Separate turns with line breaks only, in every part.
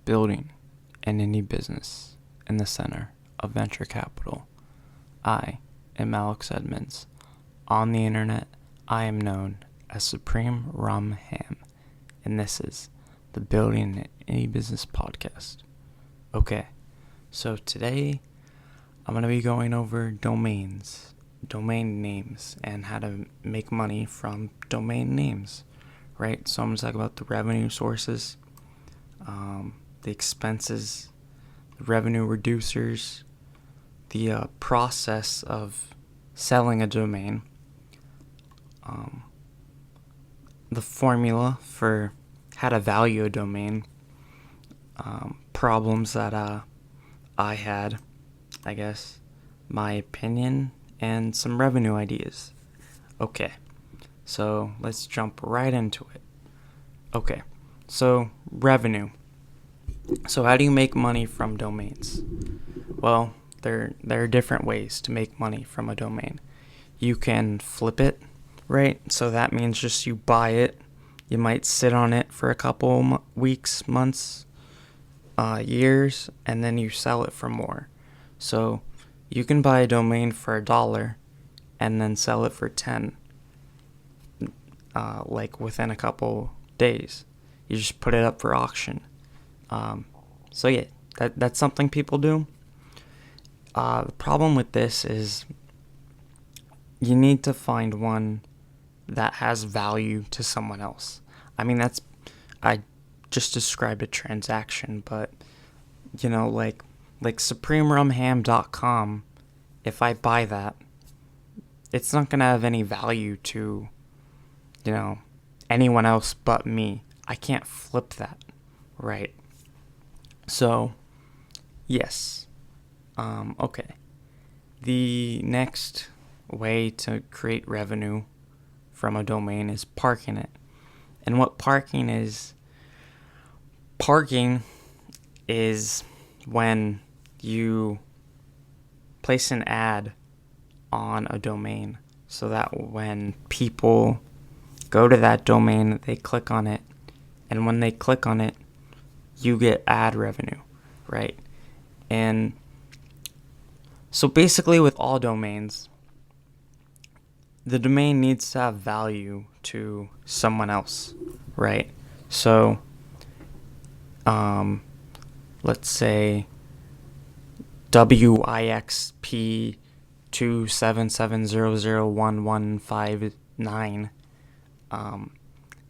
building an indie business in the center of venture capital. I am Alex Edmonds. On the internet, I am known as SupremeRumHam, and this is the Building an Indie Business podcast. Okay, so today I'm going to be going over domains, domain names, and how to make money from domain names, right? So I'm going to talk about the revenue sources, the expenses, the revenue reducers, the process of selling a domain, the formula for how to value a domain, problems that I had, I guess, my opinion, and some revenue ideas. Okay, so let's jump right into it. Okay, so revenue. So how do you make money from domains? Well, there are different ways to make money from a domain. You can flip it, right? So that means just you buy it. You might sit on it for a couple weeks, months, years, and then you sell it for more. So you can buy a domain for $1 and then sell it for 10, like within a couple days. You just put it up for auction. So yeah, that's something people do. The problem with this is you need to find one that has value to someone else. I mean, I just described a transaction, but like SupremeRumHam.com, if I buy that, it's not going to have any value to, anyone else but me. I can't flip that, right? So, yes. Okay. The next way to create revenue from a domain is parking it. And what parking is when you place an ad on a domain so that when people go to that domain, they click on it. And when they click on it, you get ad revenue, right? And so basically with all domains, the domain needs to have value to someone else, right? So, let's say WIXP 277001159.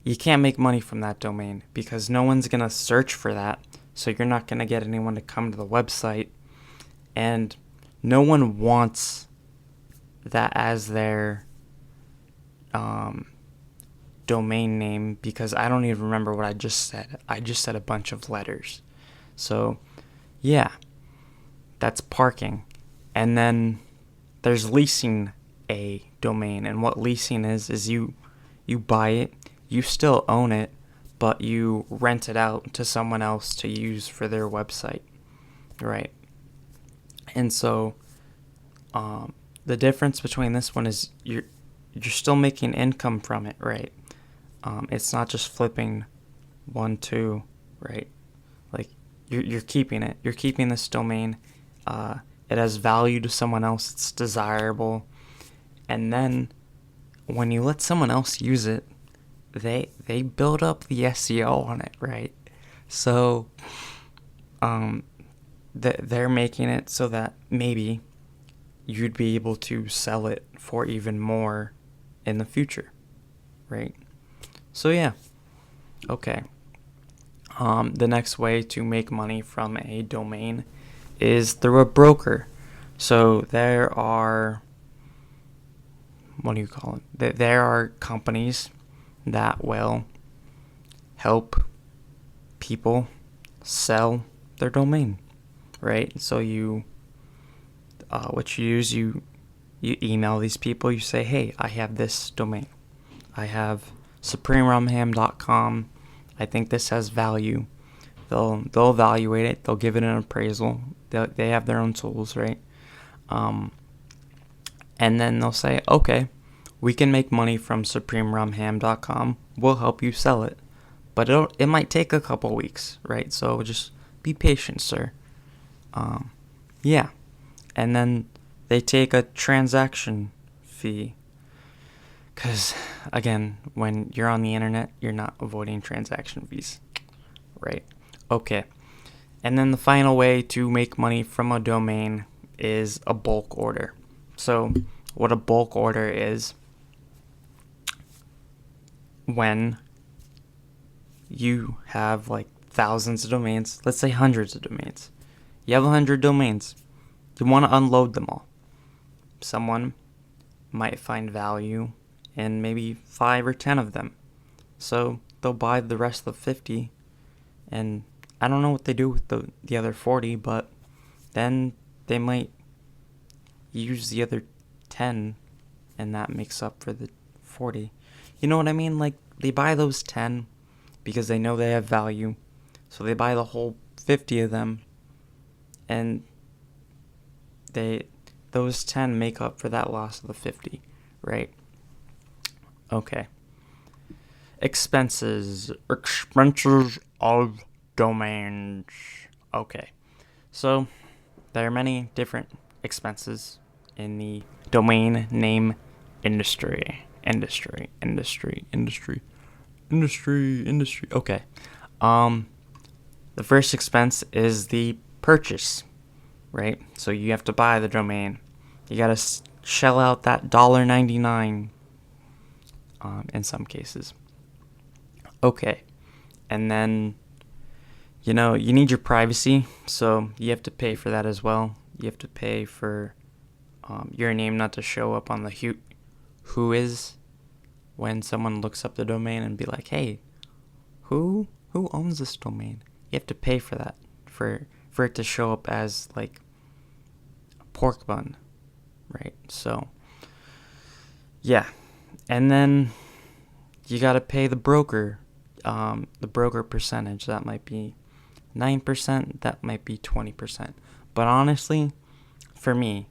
You can't make money from that domain because no one's gonna search for that. So you're not gonna get anyone to come to the website, and no one wants that as their domain name, because I don't even remember what I just said. I just said a bunch of letters. So yeah, that's parking. And then there's leasing a domain, and what leasing is you buy it, you still own it, but you rent it out to someone else to use for their website, right? And so the difference between this one is you're still making income from it, right? It's not just flipping 1, 2, right? Like you're keeping it. You're keeping this domain. It has value to someone else. It's desirable. And then when you let someone else use it, they build up the SEO on it, right? So they're making it so that maybe you'd be able to sell it for even more in the future, right? So yeah, okay. The next way to make money from a domain is through a broker. So there are, there are companies that will help people sell their domain, right? So what you use, you email these people, you say, hey, I have this domain. I have SupremeRumHam.com. I think this has value. They'll evaluate it. They'll give it an appraisal. They have their own tools, right? And then they'll say, okay, we can make money from SupremeRumHam.com. We'll help you sell it. But it might take a couple weeks, right? So just Be patient, sir. Yeah. And then they take a transaction fee. Because, again, when you're on the internet, you're not avoiding transaction fees. Right. Okay. And then the final way to make money from a domain is a bulk order. So what a bulk order is, when you have like thousands of domains, let's say hundreds of domains. You have 100 domains. You want to unload them all. Someone might find value in maybe 5 or 10 of them. So they'll buy the rest of the 50, and I don't know what they do with the other 40, but then they might use the other 10, and that makes up for the 40. You know what I mean? Like, they buy those 10 because they know they have value, so they buy the whole 50 of them, and those 10 make up for that loss of the 50, right? Okay. Expenses of domains. Okay. So there are many different expenses in the domain name industry. Okay. The first expense is the purchase, right? So you have to buy the domain. You gotta shell out that $1.99 in some cases. Okay. And then, you need your privacy, so you have to pay for that as well. You have to pay for your name not to show up on the who is when someone looks up the domain and be like, hey, who owns this domain? You have to pay for that, for it to show up as like a pork bun, right? So yeah. And then you got to pay the broker percentage. That might be 9%, that might be 20%. But honestly, for me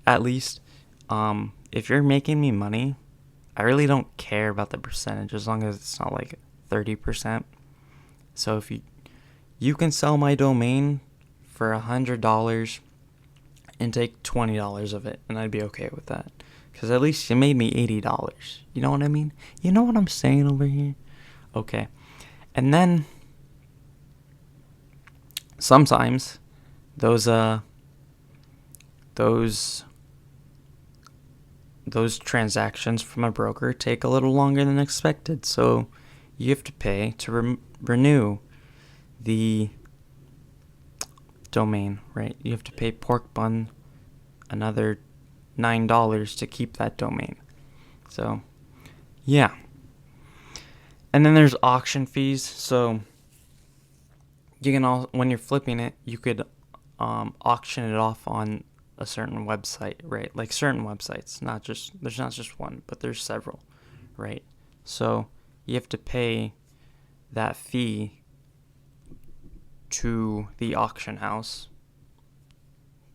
at least, if you're making me money, I really don't care about the percentage as long as it's not like 30%. So if you can sell my domain for $100 and take $20 of it, and I'd be okay with that. Because at least you made me $80. You know what I mean? You know what I'm saying over here? Okay. And then sometimes those transactions from a broker take a little longer than expected. So you have to pay to renew the domain, right? You have to pay pork bun another $9 to keep that domain. So yeah. And then there's auction fees. So you can when you're flipping it, you could auction it off on a certain website, right? Like certain websites, there's not just one, but there's several, right? So you have to pay that fee to the auction house.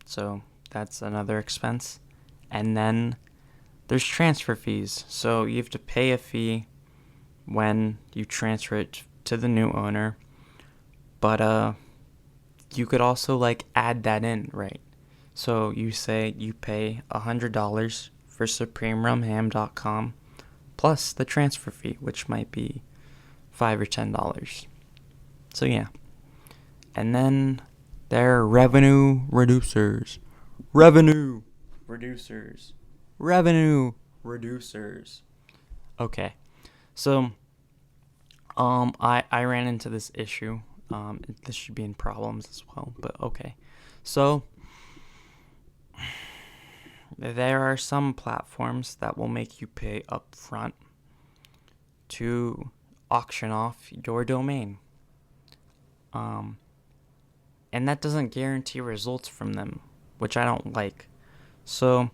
So that's another expense. And then there's transfer fees. So you have to pay a fee when you transfer it to the new owner. But you could also like add that in, right? So you say you pay $100 for SupremeRumHam.com plus the transfer fee, which might be $5 or $10. So yeah. And then there are revenue reducers. Okay. So I ran into this issue. This should be in problems as well, but okay. So there are some platforms that will make you pay up front to auction off your domain. And that doesn't guarantee results from them, which I don't like. So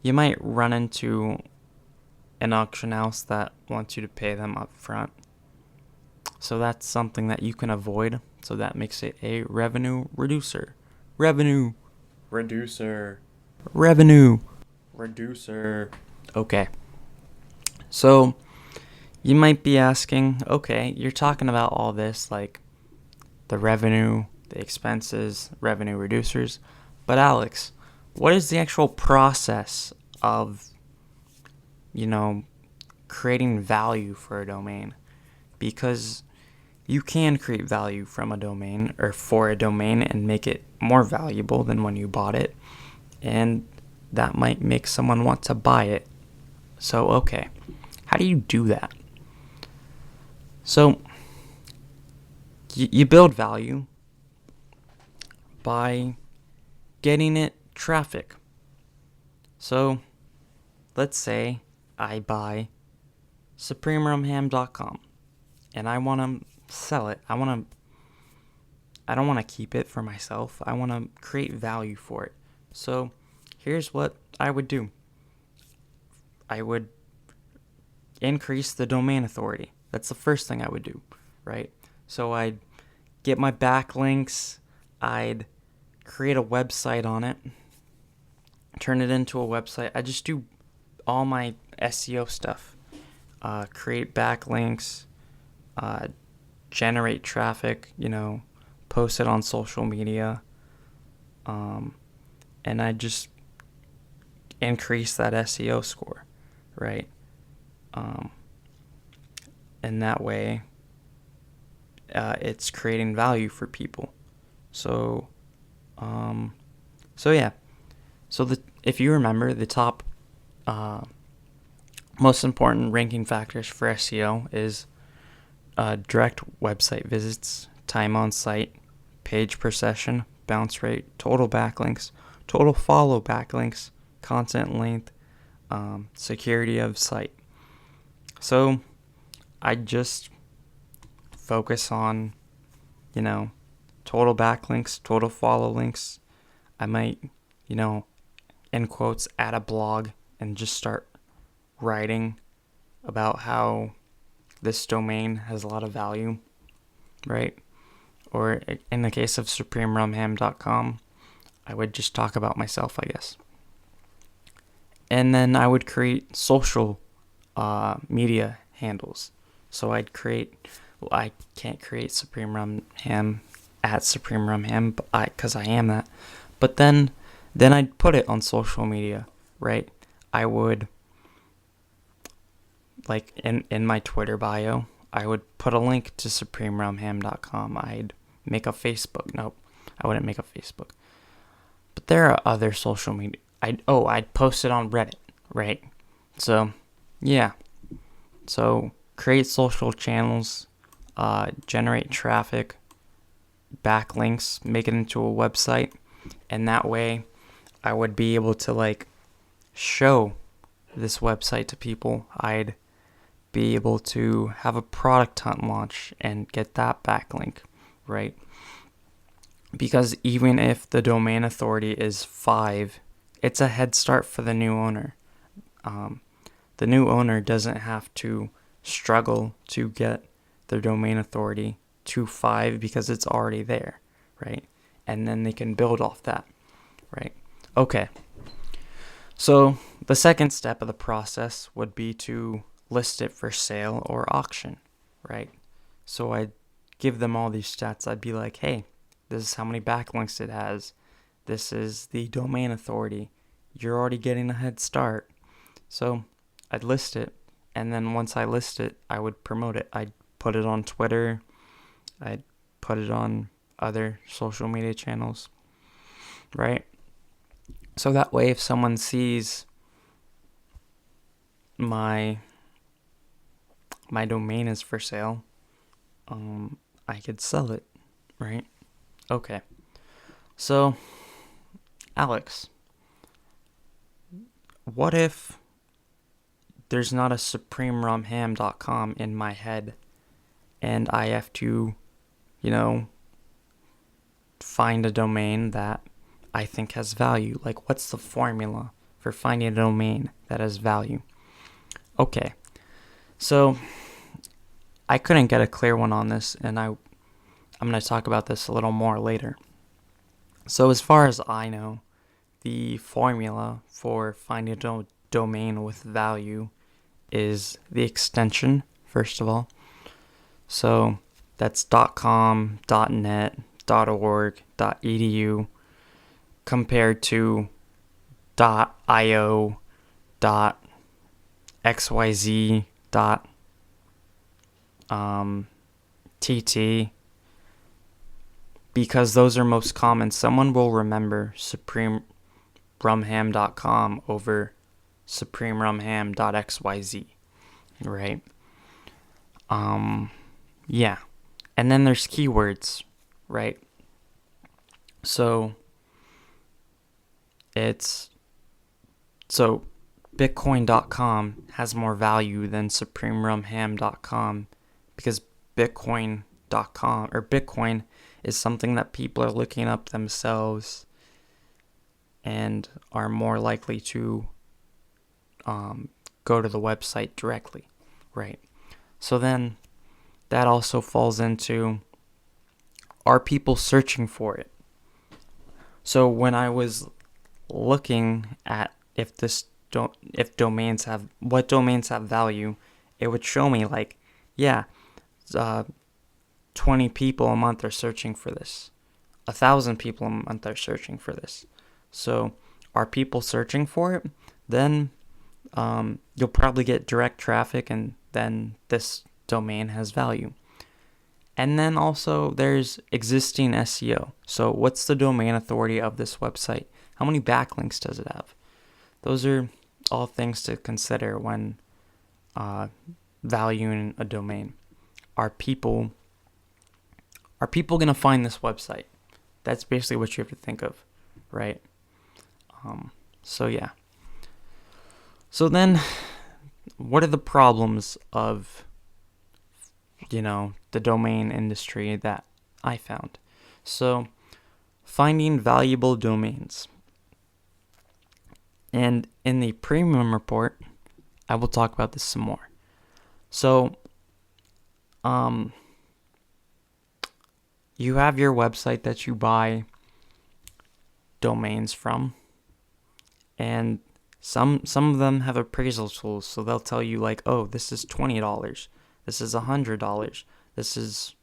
you might run into an auction house that wants you to pay them up front. So that's something that you can avoid. So that makes it a revenue reducer. Okay. So you might be asking, okay, you're talking about all this, like the revenue, the expenses, revenue reducers. But Alex, what is the actual process of, creating value for a domain? Because you can create value from a domain or for a domain and make it more valuable than when you bought it. And that might make someone want to buy it. So, okay, how do you do that? So, you build value by getting it traffic. So, let's say I buy SupremeRumHam.com and I want to sell it. I don't want to keep it for myself. I want to create value for it. So, here's what I would do. I would increase the domain authority. That's the first thing I would do, right? So I'd get my backlinks, I'd create a website on it, turn it into a website. I just do all my SEO stuff. Create backlinks, generate traffic, post it on social media, and I just increase that SEO score, right? And that way, it's creating value for people. So yeah. So if you remember, the top most important ranking factors for SEO is direct website visits, time on site, page per session, bounce rate, total backlinks, total follow backlinks, content length, security of site. So I just focus on, total backlinks, total follow links. I might, in quotes, add a blog and just start writing about how this domain has a lot of value, right? Or in the case of SupremeRumHam.com, I would just talk about myself, I guess. And then I would create social media handles. So I can't create SupremeRumHam at SupremeRumHam because I am that. But then I'd put it on social media, right? I would, like in my Twitter bio, I would put a link to SupremeRumHam.com. I'd make a Facebook. Nope, I wouldn't make a Facebook. But there are other social media. I'd post it on Reddit, right? So, yeah. So, create social channels, generate traffic, backlinks, make it into a website, and that way I would be able to show this website to people. I'd be able to have a product hunt launch and get that backlink, right? Because even if the domain authority is 5, it's a head start for the new owner. The new owner doesn't have to struggle to get their domain authority to 5 because it's already there, right? And then they can build off that, right? Okay. So the second step of the process would be to list it for sale or auction, right? So I'd give them all these stats. I'd be like, hey, this is how many backlinks it has. This is the domain authority. You're already getting a head start. So I'd list it. And then once I list it, I would promote it. I'd put it on Twitter. I'd put it on other social media channels, right? So that way, if someone sees my domain is for sale, I could sell it, right? Okay. So, Alex, what if there's not a SupremeRumHam.com in my head and I have to, find a domain that I think has value? Like, what's the formula for finding a domain that has value? Okay. So, I couldn't get a clear one on this, and I'm going to talk about this a little more later. So as far as I know, the formula for finding a domain with value is the extension, first of all. So That's .com, .net, .org, .edu compared to .io, .xyz, .tt, because those are most common. Someone will remember SupremeRumHam.com over SupremeRumHam.xyz, right? Yeah. And then there's keywords, right? So Bitcoin.com has more value than SupremeRumHam.com because Bitcoin.com or Bitcoin is something that people are looking up themselves and are more likely to go to the website directly, right? So then that also falls into, are people searching for it? So when I was looking at what domains have value, it would show me like, 20 people a month are searching for this. 1,000 people a month are searching for this. So are people searching for it? Then you'll probably get direct traffic, and then this domain has value. And then also there's existing SEO. So what's the domain authority of this website? How many backlinks does it have? Those are all things to consider when valuing a domain. Are people going to find this website? That's basically what you have to think of, right? So yeah. So then, what are the problems of, the domain industry that I found? So, finding valuable domains. And in the premium report, I will talk about this some more. So, you have your website that you buy domains from, and some of them have appraisal tools, so they'll tell you like, oh, this is $20, this is $100, this is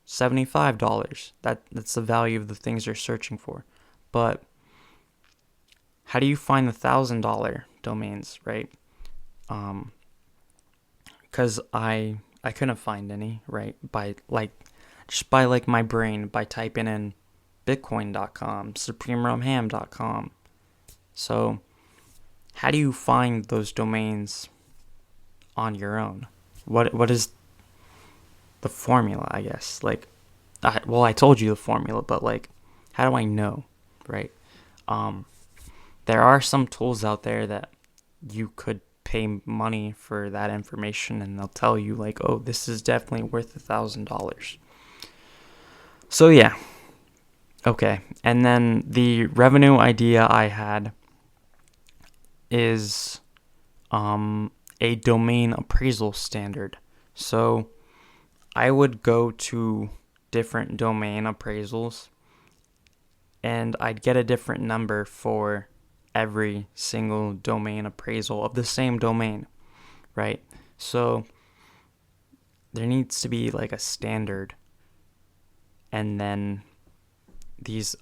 $75. That's the value of the things you're searching for. But how do you find the $1,000 domains, right? Because I couldn't find any, right? By my brain, by typing in Bitcoin.com, SupremeRumHam.com. So how do you find those domains on your own? What is the formula, I guess? I told you the formula, but how do I know, right? There are some tools out there that you could pay money for that information, and they'll tell you oh, this is definitely worth $1,000. So yeah. Okay. And then the revenue idea I had is a domain appraisal standard. So I would go to different domain appraisals, and I'd get a different number for every single domain appraisal of the same domain, right? So there needs to be a standard, and then these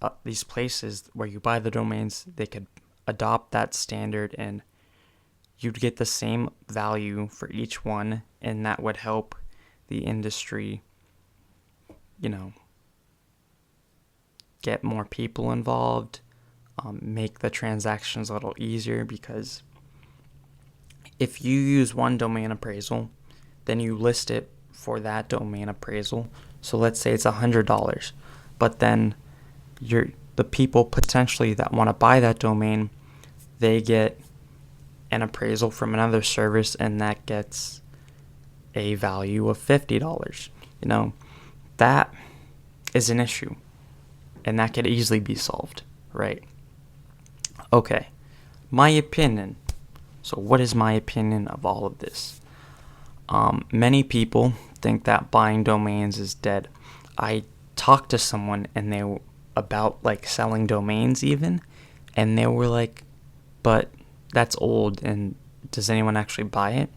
places where you buy the domains, they could adopt that standard, and you'd get the same value for each one, and that would help the industry, get more people involved, make the transactions a little easier, because if you use one domain appraisal, then you list it for that domain appraisal. So let's say it's $100, but then the people potentially that want to buy that domain, they get an appraisal from another service, and that gets a value of $50. That is an issue, and that could easily be solved, right? Okay, my opinion. So what is my opinion of all of this? Many people think that buying domains is dead. I talked to someone about selling domains even, and they were like, but that's old, and does anyone actually buy it?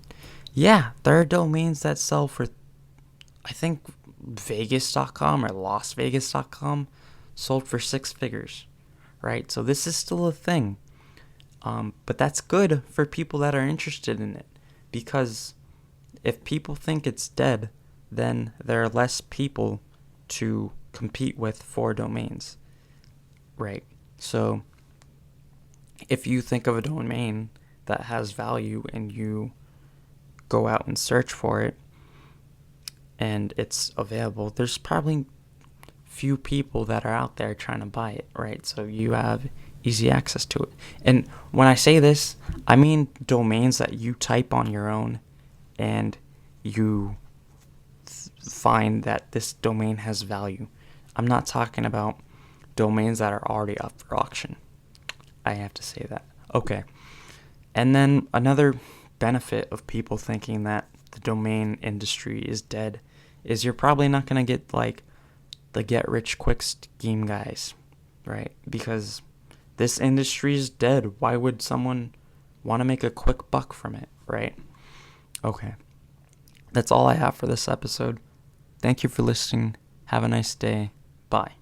Yeah, there are domains that sell for, I think, Vegas.com or LasVegas.com sold for 6 figures, right? So this is still a thing. But that's good for people that are interested in it, because if people think it's dead, then there are less people to compete with for domains, right? So if you think of a domain that has value and you go out and search for it and it's available, there's probably few people that are out there trying to buy it, right? So you have easy access to it. And when I say this, I mean domains that you type on your own and you find that this domain has value. I'm not talking about domains that are already up for auction. I have to say that. Okay. And then another benefit of people thinking that the domain industry is dead is you're probably not going to get like the get rich quick scheme guys, right? Because this industry is dead. Why would someone want to make a quick buck from it, right? Okay. That's all I have for this episode. Thank you for listening. Have a nice day. Bye.